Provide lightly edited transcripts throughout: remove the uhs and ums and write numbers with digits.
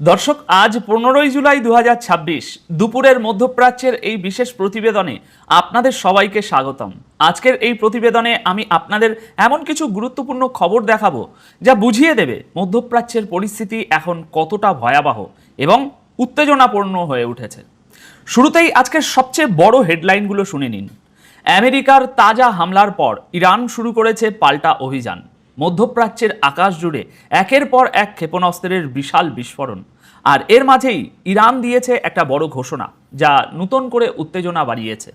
দর্শক, আজ 15ই জুলাই 2026 দুপুরের মধ্যপ্রাচ্যের এই বিশেষ প্রতিবেদনে আপনাদের সবাইকে স্বাগতম। আজকের এই প্রতিবেদনে আমি আপনাদের এমন কিছু গুরুত্বপূর্ণ খবর দেখাবো যা বুঝিয়ে দেবে মধ্যপ্রাচ্যের পরিস্থিতি এখন কতটা ভয়াবহ এবং উত্তেজনাপূর্ণ হয়ে উঠেছে। শুরুতেই আজকের সবচেয়ে বড় হেডলাইনগুলো শুনে নিন। আমেরিকার তাজা হামলার পর ইরান শুরু করেছে পাল্টা অভিযান। মধ্যপ্রাচ্যের আকাশ জুড়ে একের পর এক ক্ষেপণাস্ত্রের বিশাল বিস্ফোরণ। আর এর মাঝেই ইরান দিয়েছে একটা বড় ঘোষণা যা নতুন করে উত্তেজনা বাড়িয়েছে।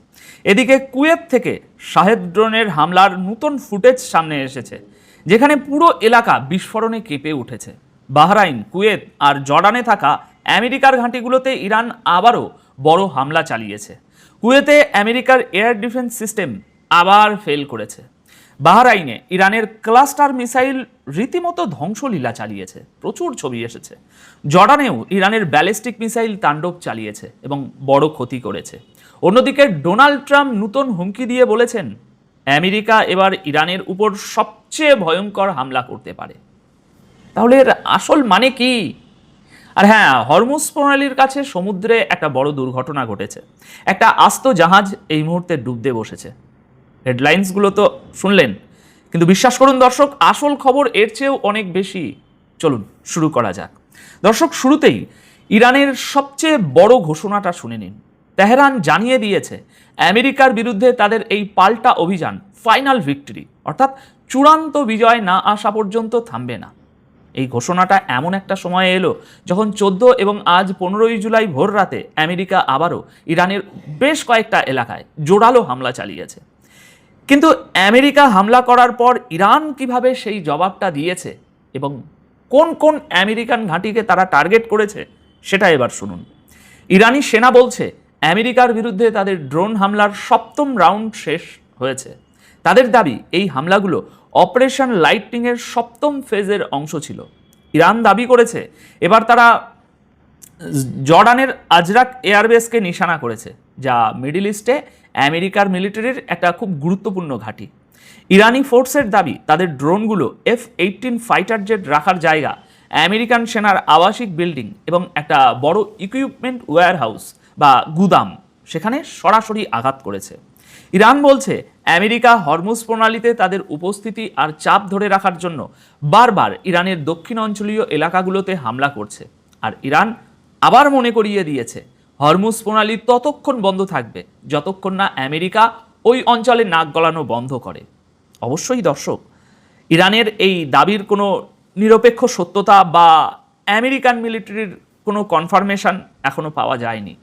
এদিকে কুয়েত থেকে শাহেদ ড্রোনের হামলার নতুন ফুটেজ সামনে এসেছে, যেখানে পুরো এলাকা বিস্ফোরণে কেঁপে উঠেছে। বাহরাইন, কুয়েত আর জর্ডানে থাকা আমেরিকার ঘাঁটিগুলোতে ইরান আবারও বড় হামলা চালিয়েছে। কুয়েতে আমেরিকার এয়ার ডিফেন্স সিস্টেম আবার ফেল করেছে। বাহরাইনে ইরানের ক্লাস্টার মিসাইল রীতিমতো ধ্বংসলীলা চালিয়েছে, প্রচুর ছবি এসেছে। জর্ডানেও ইরানের ব্যালিস্টিক মিসাইল তাণ্ডব চালিয়েছে এবং বড় ক্ষতি করেছে। অন্যদিকে ডোনাল্ড ট্রাম্প নতুন হুমকি দিয়ে বলেছেন আমেরিকা এবার ইরানের উপর সবচেয়ে ভয়ঙ্কর হামলা করতে পারে। তাহলে এর আসল মানে কি? আর হ্যাঁ, হরমুজ প্রণালীর কাছে সমুদ্রে একটা বড় দুর্ঘটনা ঘটেছে। একটা আস্ত জাহাজ এই মুহূর্তে ডুবতে বসেছে। হেডলাইন্সগুলো তো শুনলেন, কিন্তু বিশ্বাস করুন দর্শক, আসল খবর এর চেয়েও অনেক বেশি। চলুন শুরু করা যাক। দর্শক, শুরুতেই ইরানের সবচেয়ে বড় ঘোষণাটা শুনে নিন। তেহরান জানিয়ে দিয়েছে আমেরিকার বিরুদ্ধে তাদের এই পাল্টা অভিযান ফাইনাল ভিক্টরি, অর্থাৎ চূড়ান্ত বিজয় না আসা পর্যন্ত থামবে না। এই ঘোষণাটা এমন একটা সময়ে এলো যখন 14 এবং আজ 15ই জুলাই ভোর রাতে আমেরিকা আবারও ইরানের বেশ কয়েকটা এলাকায় জোরালো হামলা চালিয়েছে। কিন্তু আমেরিকা হামলা করার পর ইরান কিভাবে সেই জবাবটা দিয়েছে এবং কোন কোন আমেরিকান ঘাঁটিকে তারা টার্গেট করেছে সেটা এবার শুনুন। ইরানি সেনা বলছে আমেরিকার বিরুদ্ধে তাদের ড্রোন হামলার 7ম রাউন্ড শেষ হয়েছে। তাদের দাবি এই হামলাগুলো অপারেশন লাইটনিংয়ের 7ম ফেজের অংশ ছিল। ইরান দাবি করেছে এবার তারা জর্ডানের আজরাক এয়ারবেসকে নিশানা করেছে, যা মিডল ইস্টে আমেরিকার মিলিটারির একটা খুব গুরুত্বপূর্ণ ঘাঁটি। ইরানি ফোর্সের দাবি তাদের ড্রোনগুলো F-18 ফাইটার জেট রাখার জায়গা, আমেরিকান সেনার আবাসিক বিল্ডিং এবং একটা বড় ইকুইপমেন্ট ওয়্যারহাউস বা গুদাম, সেখানে সরাসরি আঘাত করেছে। ইরান বলছে আমেরিকা হরমুজ প্রণালীতে তাদের উপস্থিতি আর চাপ ধরে রাখার জন্য বারবার ইরানের দক্ষিণ অঞ্চলীয় এলাকাগুলোতে হামলা করছে। আর ইরান আবার মনে করিয়ে দিয়েছে হরমুজ প্রণালী ততক্ষণ বন্ধ থাকবে যতক্ষণ না আমেরিকা ওই অঞ্চলে নাক গলানো বন্ধ করে। অবশ্যই দর্শক, ইরানের এই দাবির কোনো নিরপেক্ষ সত্যতা বা আমেরিকান মিলিটারির কোনো কনফার্মেশন এখনো পাওয়া যায়নি।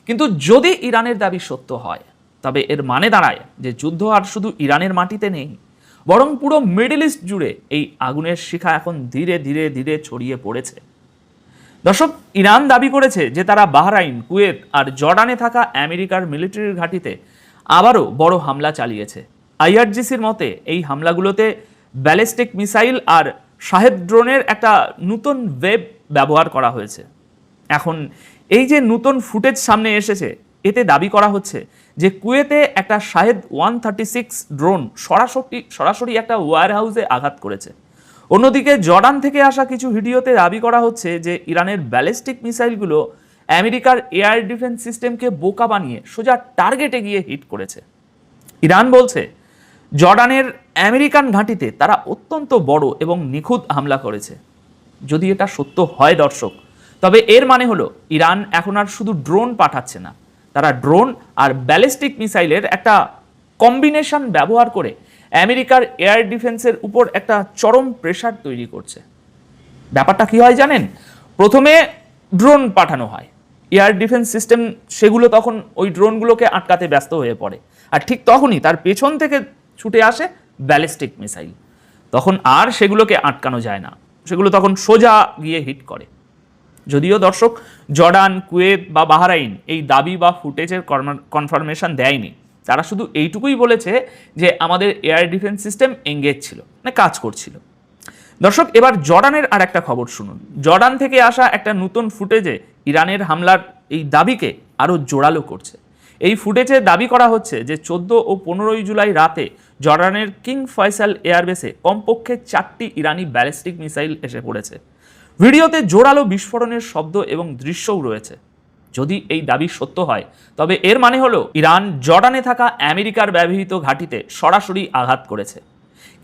কিন্তু যদি ইরানের দাবি সত্য হয়, তবে এর মানে দাঁড়ায় যে যুদ্ধ আর শুধু ইরানের মাটিতে নেই, বরং পুরো মিডল ইস্ট জুড়ে এই আগুনের শিখা এখন ধীরে ধীরে ধীরে ছড়িয়ে পড়েছে। দর্শক, ইরান দাবি করেছে যে তারা বাহরাইন, কুয়েত আর জর্ডানে থাকা আমেরিকার মিলিটারির ঘাঁটিতে আবারও বড় হামলা চালিয়েছে। আইআরজিসির মতে এই হামলাগুলোতে ব্যালিস্টিক মিসাইল আর শাহেদ ড্রোনের একটা নতুন ওয়েব ব্যবহার করা হয়েছে। এখন এই যে নতুন ফুটেজ সামনে এসেছে, এতে দাবি করা হচ্ছে যে কুয়েতে একটা শাহেদ 136 ড্রোন সরাসরি একটা ওয়্যার হাউসে আঘাত করেছে। অন্যদিকে জর্ডান থেকে আসা কিছু ভিডিওতে দাবি করা হচ্ছে যে ইরানের ব্যালিস্টিক মিসাইলগুলো আমেরিকার এয়ার ডিফেন্স সিস্টেমকে বোকা বানিয়ে সোজা টার্গেটে গিয়ে হিট করেছে। ইরান বলছে জর্ডানের আমেরিকান ঘাঁটিতে তারা অত্যন্ত বড় এবং নিখুঁত হামলা করেছে। যদি এটা সত্য হয় দর্শক, তবে এর মানে হলো ইরান এখন আর শুধু ড্রোন পাঠাচ্ছে না, তারা ড্রোন আর ব্যালিস্টিক মিসাইলের একটা কম্বিনেশন ব্যবহার করে আমেরিকার এয়ার ডিফেন্সের উপর একটা চরম প্রেশার তৈরি করছে। ব্যাপারটা কি হয় জানেন? প্রথমে ড্রোন পাঠানো হয়, এয়ার ডিফেন্স সিস্টেম সেগুলো তখন ওই ড্রোনগুলোকে আটকাতে ব্যস্ত হয়ে পড়ে, আর ঠিক তখনই তার পেছন থেকে ছুটে আসে ব্যালিস্টিক মিসাইল। তখন আর সেগুলোকে আটকানো যায় না, সেগুলো তখন সোজা গিয়ে হিট করে। যদিও দর্শক, জর্ডান, কুয়েত বা বাহরাইন এই দাবি বা ফুটেজের কনফার্মেশন দেয়নি। তারা শুধু এইটুকুই বলেছে যে আমাদের এয়ার ডিফেন্স সিস্টেম এঙ্গেজ ছিল, মানে কাজ করছিল। দর্শক, এবার জর্ডানের আর একটা খবর শুনুন। জর্ডান থেকে আসা একটা নতুন ফুটেজে ইরানের হামলার এই দাবিকে আরও জোরালো করছে। এই ফুটেজে দাবি করা হচ্ছে যে 14 ও 15ই জুলাই রাতে জর্ডানের কিং ফয়সাল এয়ারবেসে কমপক্ষে 4টি ইরানি ব্যালিস্টিক মিসাইল এসে পড়েছে। ভিডিওতে জোরালো বিস্ফোরণের শব্দ এবং দৃশ্যও রয়েছে। যদি এই দাবি সত্য হয় তবে এর মানে হলো ইরান জর্ডানে থাকা আমেরিকার ব্যবহৃত ঘাঁটিতে সরাসরি আঘাত করেছে।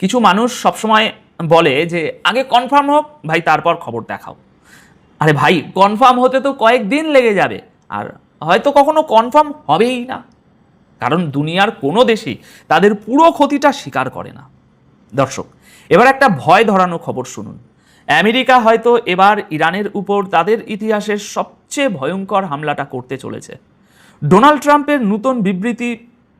কিছু মানুষ সবসময় বলে যে আগে কনফার্ম হোক ভাই, তারপর খবর দেখাও। আরে ভাই, কনফার্ম হতে তো কয়েকদিন লেগে যাবে, আর হয়তো কখনো কনফার্ম হবেই না, কারণ দুনিয়ার কোনো দেশই তাদের পুরো ক্ষতিটা স্বীকার করে না। দর্শক, এবার একটা ভয় ধরানো খবর শুনুন। আমেরিকা হয়তো এবার ইরানের উপর তাদের ইতিহাসের সবচেয়ে ভয়ঙ্কর হামলাটা করতে চলেছে। ডোনাল্ড ট্রাম্পের নতুন বিবৃতি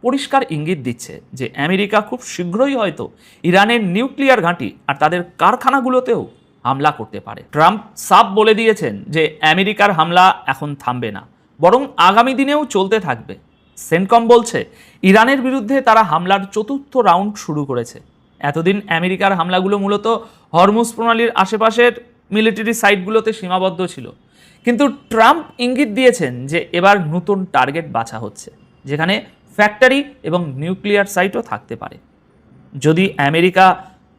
পরিষ্কার ইঙ্গিত দিচ্ছে যে আমেরিকা খুব শীঘ্রই হয়তো ইরানের নিউক্লিয়ার ঘাঁটি আর তাদের কারখানাগুলোতেও হামলা করতে পারে। ট্রাম্প সাফ বলে দিয়েছেন যে আমেরিকার হামলা এখন থামবে না, বরং আগামী দিনেও চলতে থাকবে। সেন্টকম বলছে ইরানের বিরুদ্ধে তারা হামলার চতুর্থ রাউন্ড শুরু করেছে। এতদিন আমেরিকার হামলাগুলো মূলত হরমুজ প্রণালীর আশেপাশের মিলিটারি সাইটগুলোতে সীমাবদ্ধ ছিল, কিন্তু ট্রাম্প ইঙ্গিত দিয়েছেন যে এবার নতুন টার্গেট বাছা হচ্ছে, যেখানে ফ্যাক্টরি এবং নিউক্লিয়ার সাইটও থাকতে পারে। যদি আমেরিকা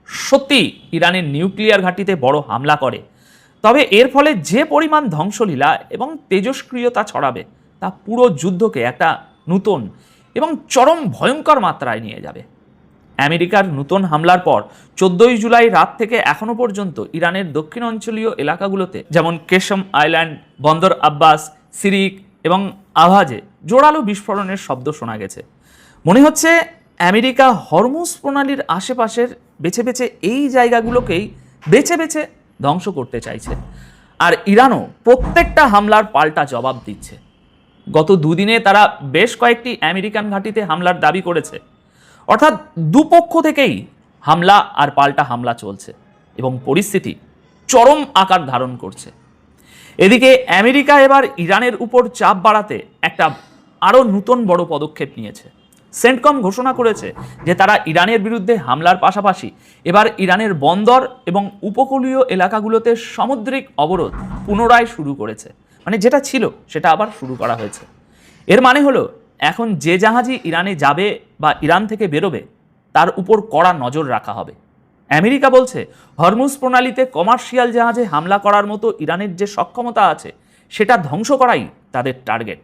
সত্যি ইরানের নিউক্লিয়ার ঘাঁটিতে বড় হামলা করে, তবে এর ফলে যে পরিমাণ ধ্বংসলীলা এবং তেজস্ক্রিয়তা ছড়াবে তা পুরো যুদ্ধকে একটা নতুন এবং চরম ভয়ঙ্কর মাত্রায় নিয়ে যাবে। আমেরিকার নতুন হামলার পর 14ই জুলাই রাত থেকে এখনও পর্যন্ত ইরানের দক্ষিণ অঞ্চলীয় এলাকাগুলোতে যেমন কেশম আইল্যান্ড, বন্দর আব্বাস, সিরিক এবং আভাজে জোরালো বিস্ফোরণের শব্দ শোনা গেছে। মনে হচ্ছে আমেরিকা হরমুজ প্রণালীর আশেপাশের বেছে বেছে এই জায়গাগুলোকেই বেছে বেছে ধ্বংস করতে চাইছে, আর ইরানও প্রত্যেকটা হামলার পাল্টা জবাব দিচ্ছে। গত দুদিনে তারা বেশ কয়েকটি আমেরিকান ঘাঁটিতে হামলার দাবি করেছে। অর্থাৎ দুপক্ষ থেকেই হামলা আর পাল্টা হামলা চলছে এবং পরিস্থিতি চরম আকার ধারণ করছে। এদিকে আমেরিকা এবার ইরানের উপর চাপ বাড়াতে একটা আরও নতুন বড় পদক্ষেপ নিয়েছে। সেন্টকম ঘোষণা করেছে যে তারা ইরানের বিরুদ্ধে হামলার পাশাপাশি এবার ইরানের বন্দর এবং উপকূলীয় এলাকাগুলোতে সামুদ্রিক অবরোধ পুনরায় শুরু করেছে। মানে যেটা ছিল সেটা আবার শুরু করা হয়েছে। এর মানে হলো এখন যে জাহাজই ইরানে যাবে বা ইরান থেকে বেরোবে তার উপর কড়া নজর রাখা হবে। আমেরিকা বলছে হরমুজ প্রণালীতে কমার্শিয়াল জাহাজে হামলা করার মতো ইরানের যে সক্ষমতা আছে সেটা ধ্বংস করাই তাদের টার্গেট।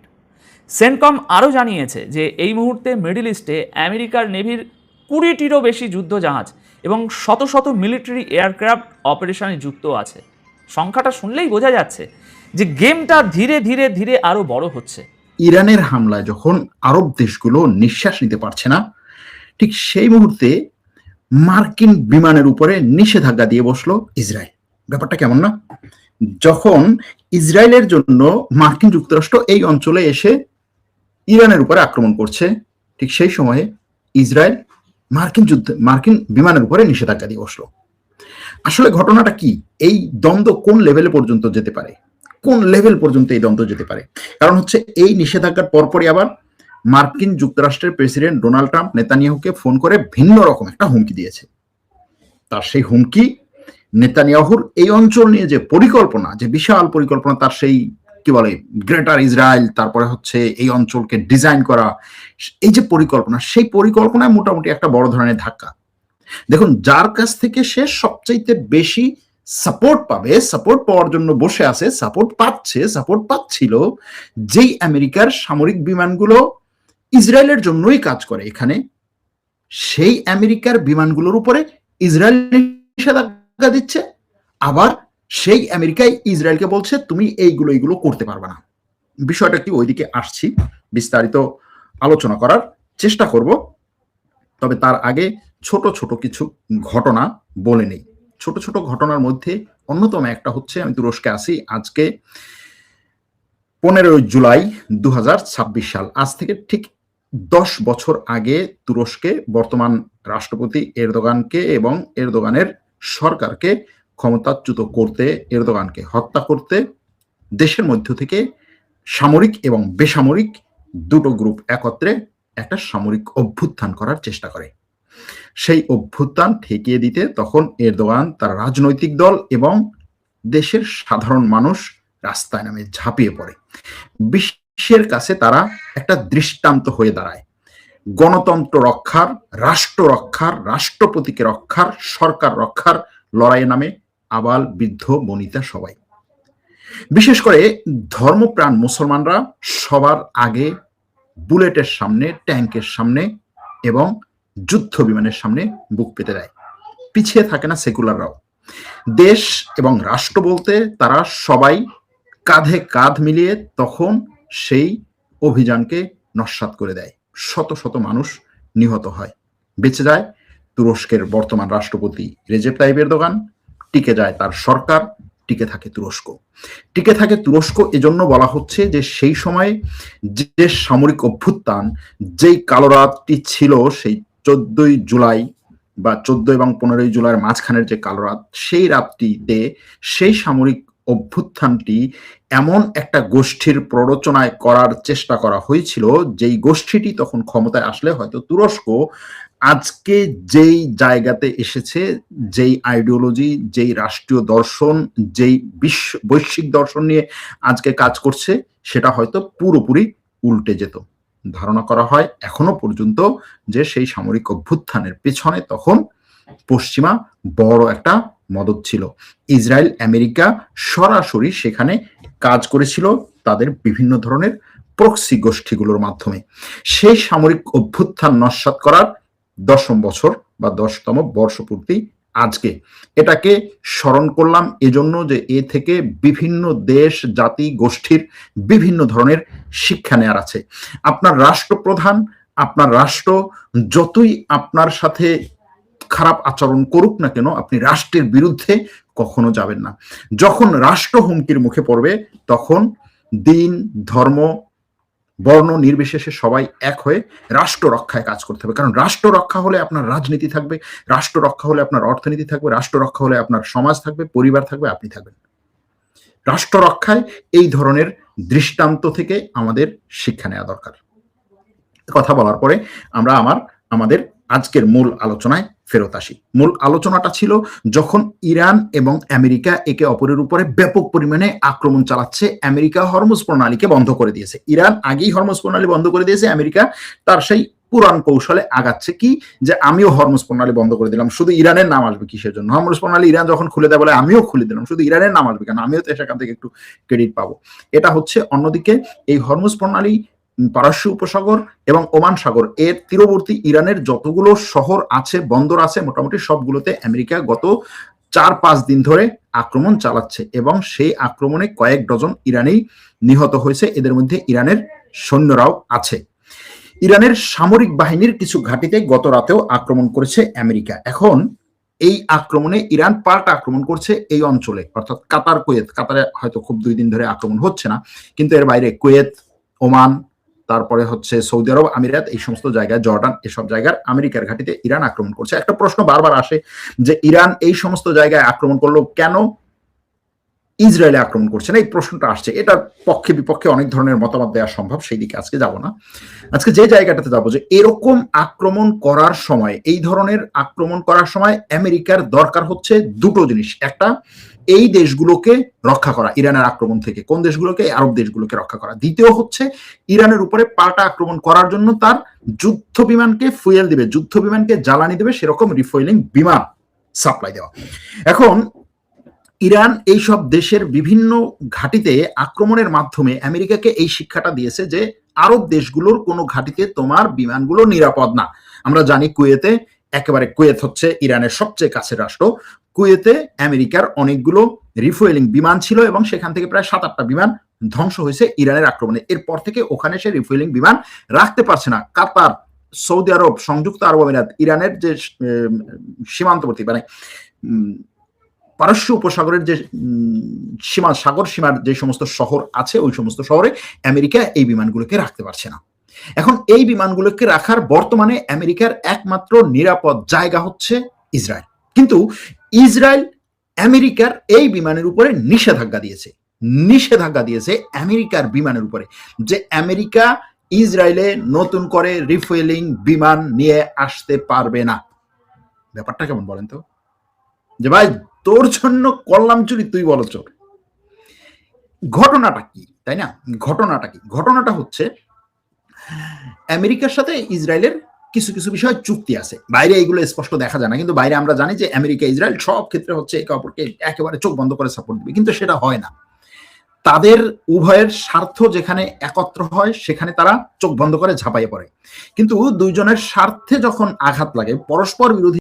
সেন্টকম আরও জানিয়েছে যে এই মুহূর্তে মিডল ইস্টে আমেরিকার নেভির 20টিরও বেশি যুদ্ধ জাহাজ এবং শত শত মিলিটারি এয়ারক্রাফট অপারেশনে যুক্ত আছে। সংখ্যাটা শুনলেই বোঝা যাচ্ছে যে গেমটা ধীরে ধীরে ধীরে আরও বড় হচ্ছে। ইরানের হামলায় যখন আরব দেশগুলো নিঃশ্বাস নিতে পারছে না, ঠিক সেই মুহূর্তে মার্কিন বিমানের উপরে নিষেধাজ্ঞা দিয়ে বসলো ইসরায়েল। ব্যাপারটা কেমন না? যখন ইসরায়েলের জন্য মার্কিন যুক্তরাষ্ট্র এই অঞ্চলে এসে ইরানের উপরে আক্রমণ করছে, ঠিক সেই সময়ে ইসরায়েল মার্কিন বিমানের উপরে নিষেধাজ্ঞা দিয়ে বসলো। আসলে ঘটনাটা কি? এই দ্বন্দ্ব কোন লেভেলে পর্যন্ত যেতে পারে? কোন লেভেল পর্যন্ত এই দ্বন্দ্ব যেতে পারে? কারণ হচ্ছে এই নিষেধাজ্ঞার পরপরই আবার মার্কিন যুক্তরাষ্ট্রের প্রেসিডেন্ট ডোনাল্ড ট্রাম্প নেতানিয়াহুকে ফোন করে ভিন্ন রকম একটা হুমকি দিয়েছে। তার সেই হুমকি, নেতানিয়াহুর এই অঞ্চল নিয়ে যে পরিকল্পনা, যে বিশাল পরিকল্পনা, তার সেই কি বলে গ্রেটার ইসরায়েল, তারপরে হচ্ছে এই অঞ্চলকে ডিজাইন করা, এই যে পরিকল্পনা, সেই পরিকল্পনায় মোটামুটি একটা বড় ধরনের ধাক্কা। দেখুন, যার কাছ থেকে সে সবচাইতে বেশি সাপোর্ট পাবে, সাপোর্ট পাওয়ার জন্য বসে আছে, সাপোর্ট পাচ্ছিল, যেই আমেরিকার সামরিক বিমানগুলো ইসরায়েলের জন্যই কাজ করে এখানে, সেই আমেরিকার বিমানগুলোর উপরে ইসরায়েল নিষেধাজ্ঞা দিচ্ছে। আবার সেই আমেরিকায় ইসরায়েলকে বলছে তুমি এইগুলো করতে পারবে না। বিষয়টা কি, ওইদিকে আসছি, বিস্তারিত আলোচনা করার চেষ্টা করব। তবে তার আগে ছোট ছোট কিছু ঘটনা বলে নেই। ছোট ছোট ঘটনার মধ্যে অন্যতম একটা হচ্ছে, আমি তুরস্কে আছি আজকে 15 জুলাই 2026 সাল। আজ থেকে ঠিক 10 বছর আগে তুরস্কে বর্তমান রাষ্ট্রপতি এরদোগানকে এবং এরদোগানের সরকারকে ক্ষমতাচ্যুত করতে, এরদোগানকে হত্যা করতে দেশের মধ্য থেকে সামরিক এবং বেসামরিক দুটো গ্রুপ একত্রে একটা সামরিক অভ্যুত্থান করার চেষ্টা করে। সেই অভ্যুত্থান ঠেকিয়ে দিতে তখন এরদোগান, তার রাজনৈতিক দল এবং দেশের সাধারণ মানুষ রাস্তায় নামে ঝাঁপিয়ে পড়ে। বিশ্বের কাছে তারা একটা দৃষ্টান্ত হয়ে দাঁড়ায়। গণতন্ত্র রক্ষার, রাষ্ট্র রক্ষার, রাষ্ট্রপতিকে রক্ষার, সরকার রক্ষার লড়াইয়ে নামে আবাল বৃদ্ধ বনিতা সবাই। বিশেষ করে ধর্মপ্রাণ মুসলমানরা সবার আগে বুলেটের সামনে, ট্যাঙ্কের সামনে এবং যুদ্ধ বিমানের সামনে বুক পেতে দেয়। পিছিয়ে থাকে না সেকুলাররাও। দেশ এবং রাষ্ট্র বলতে তারা সবাই কাঁধে কাঁধ মিলিয়ে তখন সেই অভিযানকে নস্যাৎ করে দেয়। শত শত মানুষ নিহত হয়। বেঁচে যায় তুরস্কের বর্তমান রাষ্ট্রপতি রেজেপ তাইয়িপ এরদোগান, টিকে যায় তার সরকার, টিকে থাকে তুরস্ক। টিকে থাকে তুরস্ক এজন্য বলা হচ্ছে যে সেই সময় যে সামরিক অভ্যুত্থান, যেই কালো রাতটি ছিল সেই 14ই জুলাই বা 14 এবং 15ই জুলাইয়ের মাঝখানের যে কালো রাত, সেই রাতটিতে সেই সামরিক অভ্যুত্থানটি এমন একটা গোষ্ঠীর প্ররোচনায় করার চেষ্টা করা হয়েছিল, যেই গোষ্ঠীটি তখন ক্ষমতায় আসলে হয়তো তুরস্ক আজকে যেই জায়গাতে এসেছে, যেই আইডিওলজি, যেই রাষ্ট্রীয় দর্শন, যেই বৈশ্বিক দর্শন নিয়ে আজকে কাজ করছে, সেটা হয়তো পুরোপুরি উল্টে যেত। ধারণা করা হয় এখনো পর্যন্ত যে সেই সামরিক অভ্যুত্থানের পেছনে তখন পশ্চিমা বড় একটা মদত ছিল। ইসরায়েল, আমেরিকা সরাসরি সেখানে কাজ করেছিল তাদের বিভিন্ন ধরনের প্রক্সি গোষ্ঠীগুলোর মাধ্যমে। সেই সামরিক অভ্যুত্থান নস্যাৎ করার 10ম বছর বা 10তম বর্ষপূর্তি আজকে। এটাকে স্মরণ করলাম এজন্য যে এ থেকে বিভিন্ন দেশ, জাতি, গোষ্ঠীর বিভিন্ন ধরনের শিক্ষা নেওয়ার আছে। আপনার রাষ্ট্রপ্রধান, আপনার রাষ্ট্র যতই আপনার সাথে খারাপ আচরণ করুক না কেন, আপনি রাষ্ট্রের বিরুদ্ধে কখনো যাবেন না। যখন রাষ্ট্র হুমকির মুখে পড়বে তখন দিন, ধর্ম, বর্ণ নির্বিশেষে সবাই এক হয়ে রাষ্ট্র রক্ষায় কাজ করতে হবে। কারণ রাষ্ট্র রক্ষা হলে আপনার রাজনীতি থাকবে, রাষ্ট্র রক্ষা হলে আপনার অর্থনীতি থাকবে, রাষ্ট্র রক্ষা হলে আপনার সমাজ থাকবে, পরিবার থাকবে, আপনি থাকবেন। রাষ্ট্র রক্ষায় এই ধরনের দৃষ্টান্ত থেকে আমাদের শিক্ষা নেওয়া দরকার। কথা বলার পরে আমরা আমাদের আজকের মূল আলোচনায় ফেরত আসি। মূল আলোচনাটা ছিল যখন ইরান এবং আমেরিকা একে অপরের উপরে ব্যাপক পরিমাণে আক্রমণ চালাচ্ছে। আমেরিকা হরমুজ প্রণালীকে বন্ধ করে দিয়েছে। ইরান আগেই হরমুজ প্রণালী বন্ধ করে দিয়েছে, আমেরিকা তার সেই পুরান কৌশলে আগাচ্ছে কি, যে আমিও হরমুজ প্রণালী বন্ধ করে দিলাম, শুধু ইরানের নাম আসবে কিসের জন্য? হরমুজ প্রণালী ইরান যখন খুলে দেয় বলে আমিও খুলে দিলাম, শুধু ইরানের নাম আসবে কেন? আমিও তো সেখান থেকে একটু ক্রেডিট পাবো। এটা হচ্ছে। অন্যদিকে এই হরমুজ প্রণালী পারস্য উপসাগর এবং ওমান সাগর এর তীরবর্তী ইরানের যতগুলো শহর আছে, বন্দর আছে, মোটামুটি সবগুলোতে আমেরিকা গত 4-5 দিন ধরে আক্রমণ চালাচ্ছে এবং সেই আক্রমণে কয়েক ডজন ইরানি নিহত হয়েছে। এদের মধ্যে ইরানের সৈন্যরাও আছে। ইরানের সামরিক বাহিনীর কিছু ঘাঁটিতে গত রাতেও আক্রমণ করেছে আমেরিকা। এখন এই আক্রমণে ইরান পাল্টা আক্রমণ করছে এই অঞ্চলে, অর্থাৎ কাতার, কুয়েত। কাতারে হয়তো খুব 2 দিন ধরে আক্রমণ হচ্ছে না, কিন্তু এর বাইরে কুয়েত, ওমান, তারপরে হচ্ছে সৌদি আরব, আমিরাত, এই সমস্ত জায়গায়, জর্ডান, এসব জায়গার আমেরিকার ঘাঁটিতে ইরান আক্রমণ করছে। একটা প্রশ্ন বারবার আসে যে ইরান এই সমস্ত জায়গায় আক্রমণ করলো কেন, ইসরায়েলে আক্রমণ করছে না? এই প্রশ্নটা আসছে। এটার পক্ষে বিপক্ষে অনেক ধরনের মতামত দেওয়া সম্ভব, সেই দিকে আজকে যাব না। আজকে যে জায়গাটাতে যাবো, যে এরকম আক্রমণ করার সময়, এই ধরনের আক্রমণ করার সময় আমেরিকার দরকার হচ্ছে দুটো জিনিস। একটা, এই দেশগুলোকে রক্ষা করা ইরানের আক্রমণ থেকে। কোন দেশগুলোকে? আরব দেশগুলোকে রক্ষা করা। দ্বিতীয় হচ্ছে ইরানের উপরে পাল্টা আক্রমণ করার জন্য তার যুদ্ধ বিমানকে ফুয়েল দিবে, যুদ্ধ বিমানকে জ্বালানি দেবে, সেরকম রিফুয়েলিং বিমান সাপ্লাই দেওয়া। এখন ইরান এই সব দেশের বিভিন্ন ঘাঁটিতে আক্রমণের মাধ্যমে আমেরিকাকে এই শিক্ষাটা দিয়েছে যে আরব দেশগুলোর কোনো ঘাঁটিতে তোমার বিমানগুলো নিরাপদ না। আমরা জানি কুয়েতে, একেবারে কুয়েত হচ্ছে ইরানের সবচেয়ে কাছের রাষ্ট্র। কুয়েতে আমেরিকার অনেকগুলো রিফুয়েলিং বিমান ছিল এবং সেখান থেকে প্রায় 7-8টা বিমান ধ্বংস হয়েছে ইরানের আক্রমণে। এরপর থেকে ওখানে সে রিফুয়েলিং বিমান রাখতে পারছে না। কাতার, সৌদি আরব, সংযুক্ত আরব আমিরাত, ইরানের যে সীমান্তবর্তী, মানে পারস্য উপসাগরের যে সাগর সীমার যে সমস্ত শহর আছে, ওই সমস্ত শহরে আমেরিকা এই বিমানগুলোকে রাখতে পারছে না। এখন এই বিমানগুলোকে রাখার বর্তমানে আমেরিকার একমাত্র নিরাপদ জায়গা হচ্ছে ইসরায়েল। কিন্তু ইসরায়েল আমেরিকার এই বিমানের উপরে নিষেধাজ্ঞা দিয়েছে আমেরিকার বিমানের উপরে, যে আমেরিকা ইসরায়েলে নতুন করে রিফুয়েলিং বিমান নিয়ে আসতে পারবে না। ব্যাপারটা কেমন বলেন তো? যে ভাই, তোর জন্য করলাম চুরি, তুই বলো চোর। ঘটনাটা কি, তাই না? ঘটনাটা কি? ঘটনাটা হচ্ছে আমেরিকার সাথে ইসরায়েলের কিছু কিছু বিষয় চুক্তি আছে, বাইরে এইগুলো স্পষ্ট দেখা যায় না, কিন্তু বাইরে আমরা জানি যে আমেরিকা ইসরায়েল সব ক্ষেত্রে হচ্ছে একে অপরকে একেবারে চোখ বন্ধ করে সাপোর্ট দিবে, কিন্তু সেটা হয় না। তাদের উভয়ের স্বার্থ যেখানে একত্র হয় সেখানে তারা চোখ বন্ধ করে ঝাঁপাইয়ে পড়ে, কিন্তু দুইজনের স্বার্থে যখন আঘাত লাগে, পরস্পর বিরোধী